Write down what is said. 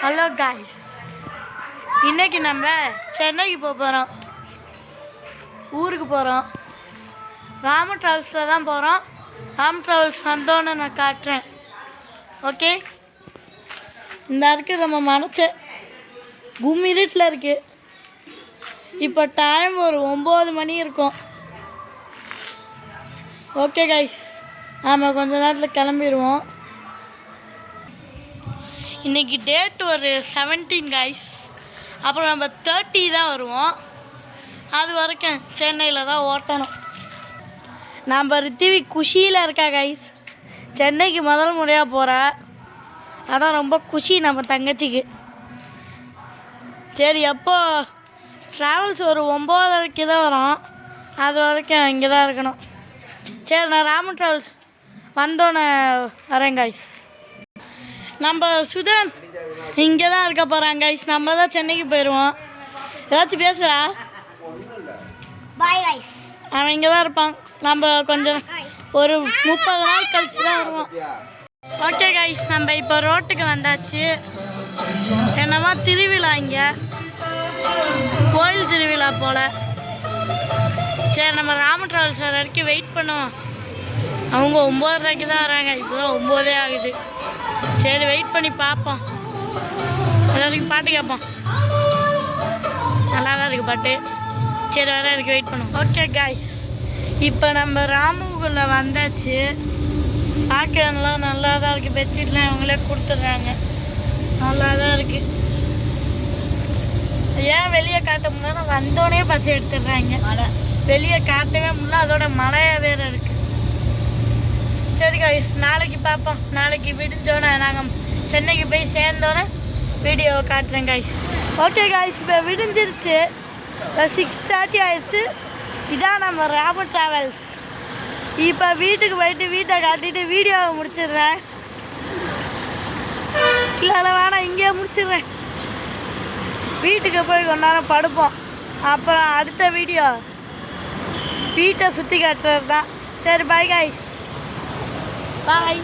Hello guys, இன்றைக்கி நம்ம சென்னைக்கு போகிறோம். ஊருக்கு போகிறோம். ராம ட்ராவல்ஸில் தான் போகிறோம். ராம் ட்ராவல்ஸ் வந்தோன்னு நான் காட்டுறேன். ஓகே, இந்த இருக்குது நம்ம மனச்ச பூமி இருட்டில் இருக்குது. இப்போ டைம் ஒரு 9 மணி இருக்கும். ஓகே காய்ஸ், நாம் கொஞ்ச நேரத்தில் கிளம்பிடுவோம். இன்றைக்கி டேட் ஒரு 17 காய்ஸ். அப்புறம் நம்ம 30 தான் வருவோம். அது வரைக்கும் சென்னையில் தான் ஓட்டணும். நம்ம ரித்திவி குஷியில் இருக்கா காய்ஸ். சென்னைக்கு முதல் முறையாக போகிறா. அதான் ரொம்ப குஷி நம்ம தங்கச்சிக்கு. சரி, எப்போ ட்ராவல்ஸ் ஒரு 9:30 தான் வரும். அது வரைக்கும் இங்கே தான் இருக்கணும். சரி, நான் ராம ட்ராவல்ஸ் வந்தோன்னே வரேன் காய்ஸ். நம்ம சுதன் இங்கே தான் இருக்க போகிறாங்க காய்ஸ். நம்ம தான் சென்னைக்கு போயிடுவோம். ஏதாச்சும் பேசுகிறா? Bye guys. அவன் இங்கே தான் இருப்பான். நம்ம கொஞ்சம் ஒரு 30 நாள் கழிச்சு தான் வருவோம். ஓகே காய்ஸ், நம்ம இப்போ ரோட்டுக்கு வந்தாச்சு. என்னமா திருவிழா, இங்கே கோயில் திருவிழா போல். சரி, நம்ம ராம ட்ராவல்ஸ் வரைக்கும் வெயிட் பண்ணுவோம். அவங்க 9:30 தான் வராங்க. இப்போதான் 9 ஆகுது. சரி, வெயிட் பண்ணி பார்ப்போம். எல்லாருக்கும் பாட்டு கேட்போம். நல்லா தான் இருக்குது பாட்டு. சரி, வர இருக்கு, வெயிட் பண்ணுவோம். ஓகே காய்ஸ், இப்போ நம்ம ராமுக்குள்ளே வந்தாச்சு. பார்க்கலாம் நல்லா தான் இருக்குது. பெட்ஷீட்லாம் இவங்களே கொடுத்துட்றாங்க. நல்லா தான் இருக்குது. ஏன் வெளியே காட்ட முடியல, வந்தோடனே பஸ் எடுத்துடுறாங்க. வெளியே காட்டவே முடியல, அதோட மழையாக வேறு இருக்குது. சரி காய்ஸ், நாளைக்கு பார்ப்போம். நாளைக்கு விடிஞ்சோன்னே நாங்கள் சென்னைக்கு போய் சேர்ந்தோன்னே வீடியோவை காட்டுறேன் காய்ஸ். ஓகே காய்ஸ், இப்போ விடிஞ்சிருச்சு. இப்போ 6:30 ஆயிடுச்சு. இதான் நம்ம ராம ட்ராவல்ஸ். இப்போ வீட்டுக்கு போயிட்டு வீட்டை காட்டிட்டு வீடியோவை முடிச்சிடுறேன். இல்லை வேணாம், இங்கேயே முடிச்சிடுறேன். வீட்டுக்கு போய் கொஞ்ச நேரம் படுப்போம். அப்புறம் அடுத்த வீடியோ வீட்டை சுற்றி காட்டுறது தான். சரி, பாய் காய்ஸ். பாய்.